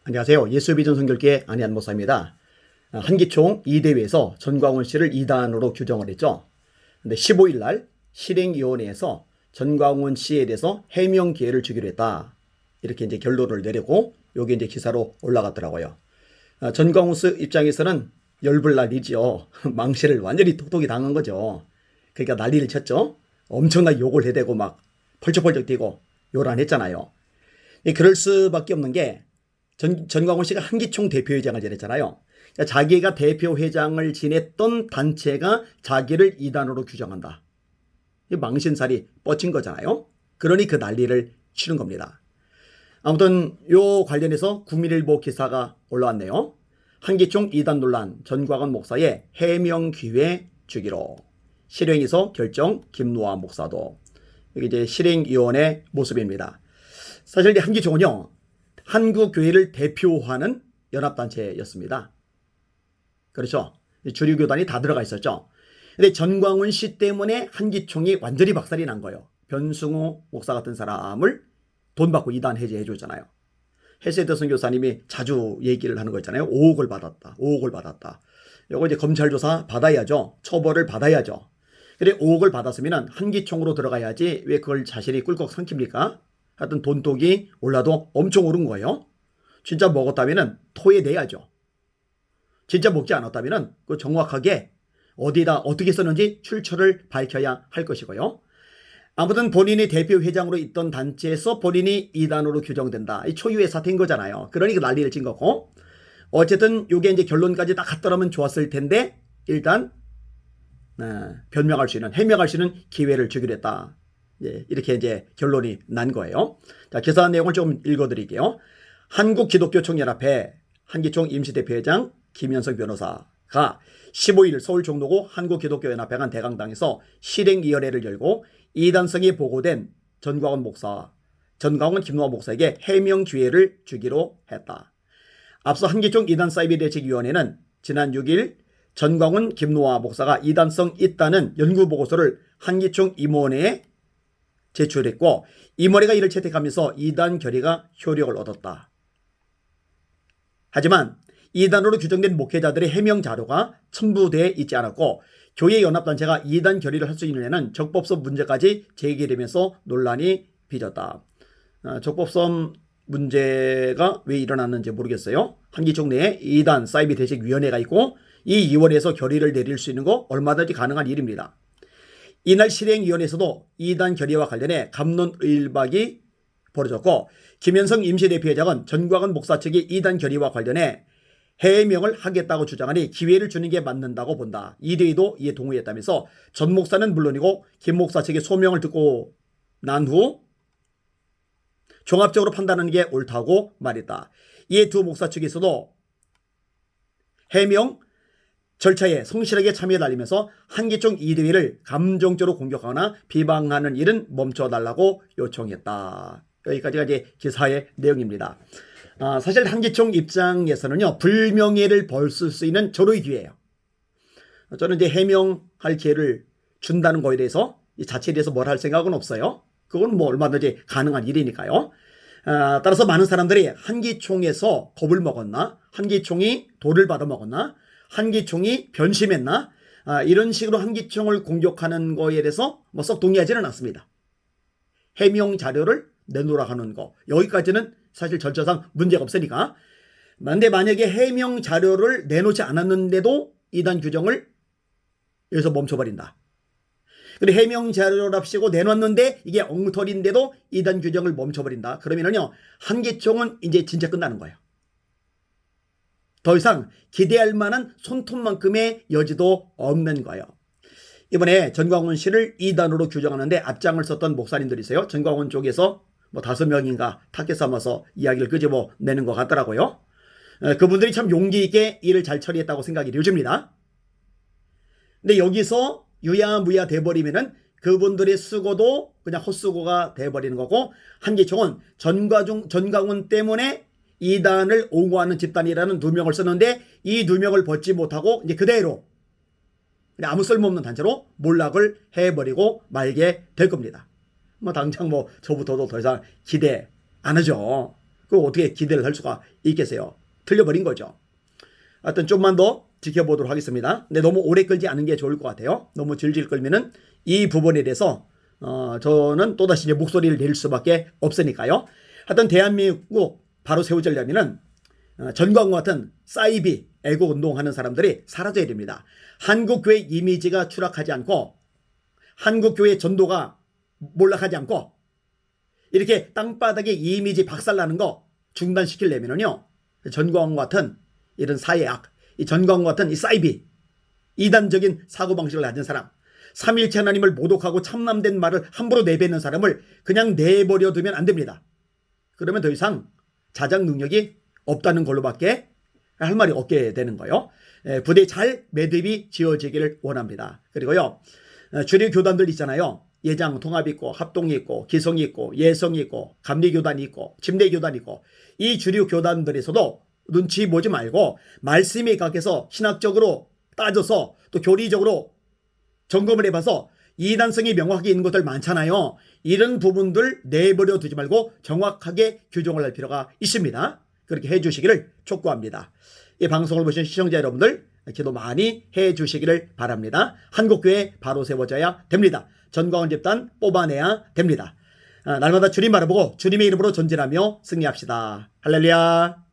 안녕하세요. 예수비전 선교교회 안희한 목사입니다. 한기총 2대회에서 전광훈 씨를 이단으로 규정을 했죠. 근데 15일 날 실행위원회에서 전광훈 씨에 대해서 해명 기회를 주기로 했다. 이렇게 이제 결론을 내리고 요게 이제 기사로 올라갔더라고요. 전광훈 씨 입장에서는 열불 날이죠. 망신을 완전히 톡톡히 당한 거죠. 그러니까 난리를 쳤죠. 엄청나게 욕을 해대고 막 펄쩍펄쩍 뛰고 요란했잖아요. 그럴 수밖에 없는 게 전광훈 씨가 한기총 대표회장을 지냈잖아요. 그러니까 자기가 대표회장을 지냈던 단체가 자기를 이단으로 규정한다. 망신살이 뻗친 거잖아요. 그러니 그 난리를 치는 겁니다. 아무튼 요 관련해서 국민일보 기사가 올라왔네요. 한기총 이단 논란 전광훈 목사의 해명 기회 주기로. 실행위서 결정 김노아 목사도. 여기 이제 실행위원회 모습입니다. 사실 한기총은요, 한국교회를 대표하는 연합단체였습니다. 그렇죠. 주류교단이 다 들어가 있었죠. 근데 전광훈 씨 때문에 한기총이 완전히 박살이 난 거예요. 변승우 목사 같은 사람을 돈 받고 이단 해제해 줬잖아요. 헬세드 선교사님이 자주 얘기를 하는 거 있잖아요. 5억을 받았다. 5억을 받았다. 이거 이제 검찰 조사 받아야죠. 처벌을 받아야죠. 근데 5억을 받았으면 한기총으로 들어가야지 왜 그걸 자신이 꿀꺽 삼킵니까? 하여튼 돈독이 올라도 엄청 오른 거예요. 진짜 먹었다면 토해내야죠. 진짜 먹지 않았다면 그 정확하게 어디다 어떻게 썼는지 출처를 밝혀야 할 것이고요. 아무튼 본인이 대표회장으로 있던 단체에서 본인이 이단으로 규정된다. 이 초유의 사태인 거잖아요. 그러니까 난리를 친 거고. 어쨌든 이게 이제 결론까지 딱 갔더라면 좋았을 텐데 일단 변명할 수 있는, 해명할 수 있는 기회를 주기로 했다. 이렇게 이제 결론이 난 거예요. 자, 기사 내용을 좀 읽어드릴게요. 한국기독교총연합회 한기총 임시대표회장 김현석 변호사가 15일 서울 종로구 한국기독교연합회 간 대강당에서 실행위원회를 열고 이단성이 보고된 전광훈 김노아 목사에게 해명 기회를 주기로 했다. 앞서 한기총 이단 사이비 대책위원회는 지난 6일 전광훈 김노아 목사가 이단성 있다는 연구보고서를 한기총 임원회에 제출했고 임원회가 이를 채택하면서 이단 결의가 효력을 얻었다. 하지만 이단으로 규정된 목회자들의 해명 자료가 첨부되어 있지 않았고 교회 연합단체가 이단 결의를 할 수 있는 데는 적법성 문제까지 제기되면서 논란이 빚었다. 적법성 문제가 왜 일어났는지 모르겠어요. 한기총 내에 이단 사이비 대책위원회가 있고 이 위원회에서 결의를 내릴 수 있는 거 얼마든지 가능한 일입니다. 이날 실행위원회에서도 이단 결의와 관련해 갑론을박이 벌어졌고 김현성 임시대표회장은 전광훈 목사 측이 이단 결의와 관련해 해명을 하겠다고 주장하니 기회를 주는 게 맞는다고 본다. 이대희도 이에 동의했다면서 전 목사는 물론이고 김 목사 측의 소명을 듣고 난 후 종합적으로 판단하는 게 옳다고 말했다. 이에 두 목사 측에서도 해명 절차에 성실하게 참여해달리면서 한기총 이대회를 감정적으로 공격하거나 비방하는 일은 멈춰달라고 요청했다. 여기까지가 이제 기사의 내용입니다. 사실 한기총 입장에서는요, 불명예를 벌쓸 수 있는 절호의 기회예요. 저는 이제 해명할 기회를 준다는 거에 대해서 이 자체에 대해서 뭘 할 생각은 없어요. 그건 뭐 얼마든지 가능한 일이니까요. 따라서 많은 사람들이 한기총에서 겁을 먹었나? 한기총이 돌을 받아 먹었나? 한기총이 변심했나? 이런 식으로 한기총을 공격하는 거에 대해서 뭐 썩 동의하지는 않습니다. 해명 자료를 내놓으라 하는 거, 여기까지는 사실 절차상 문제가 없으니까. 그런데 만약에 해명 자료를 내놓지 않았는데도 이단 규정을 여기서 멈춰버린다. 그리고 해명 자료랍시고 내놨는데 이게 엉터리인데도 이단 규정을 멈춰버린다. 그러면은요, 한기총은 이제 진짜 끝나는 거예요. 더 이상 기대할 만한 손톱만큼의 여지도 없는 거예요. 이번에 전광훈 씨를 이단으로 규정하는데 앞장을 섰던 목사님들이세요. 전광훈 쪽에서 뭐 5명인가 타겟 삼아서 이야기를 끄집어내는 것 같더라고요. 그분들이 참 용기 있게 일을 잘 처리했다고 생각이 되어집니다. 근데 여기서 유야무야 돼버리면은 그분들의 수고도 그냥 헛수고가 돼버리는 거고, 한기총은 전광훈 때문에 이단을 옹호하는 집단이라는 누명을 썼는데 이 누명을 벗지 못하고 이제 그대로 아무 쓸모없는 단체로 몰락을 해버리고 말게 될 겁니다. 뭐 당장 뭐 저부터도 더 이상 기대 안 하죠. 그거 어떻게 기대를 할 수가 있겠어요? 틀려버린 거죠. 하여튼 좀만 더 지켜보도록 하겠습니다. 근데 너무 오래 끌지 않은 게 좋을 것 같아요. 너무 질질 끌면은 이 부분에 대해서 저는 또다시 이제 목소리를 낼 수밖에 없으니까요. 하여튼 대한민국 바로 세워지려면은 전광훈 같은 사이비 애국 운동하는 사람들이 사라져야 됩니다. 한국교회 이미지가 추락하지 않고 한국교회 전도가 몰락하지 않고 이렇게 땅바닥에 이미지 박살나는 거 중단시키려면요, 전광훈 같은 이런 사회악, 이 전광훈 같은 이 사이비 이단적인 사고방식을 가진 사람, 삼일체 하나님을 모독하고 참남된 말을 함부로 내뱉는 사람을 그냥 내버려 두면 안 됩니다. 그러면 더 이상 자작 능력이 없다는 걸로밖에 할 말이 없게 되는 거예요. 부대 잘 매듭이 지어지기를 원합니다. 그리고요, 주류 교단들 있잖아요. 예장 통합이 있고 합동이 있고 기성이 있고 예성이 있고 감리교단이 있고 침례교단이 있고, 이 주류 교단들에서도 눈치 보지 말고 말씀에 각해서 신학적으로 따져서 또 교리적으로 점검을 해봐서 이단성이 명확하게 있는 것들 많잖아요. 이런 부분들 내버려 두지 말고 정확하게 규정을 할 필요가 있습니다. 그렇게 해주시기를 촉구합니다. 이 방송을 보신 시청자 여러분들, 기도 많이 해주시기를 바랍니다. 한국교회 바로 세워져야 됩니다. 전광훈 집단 뽑아내야 됩니다. 날마다 주님 바라보고 주님의 이름으로 전진하며 승리합시다. 할렐루야.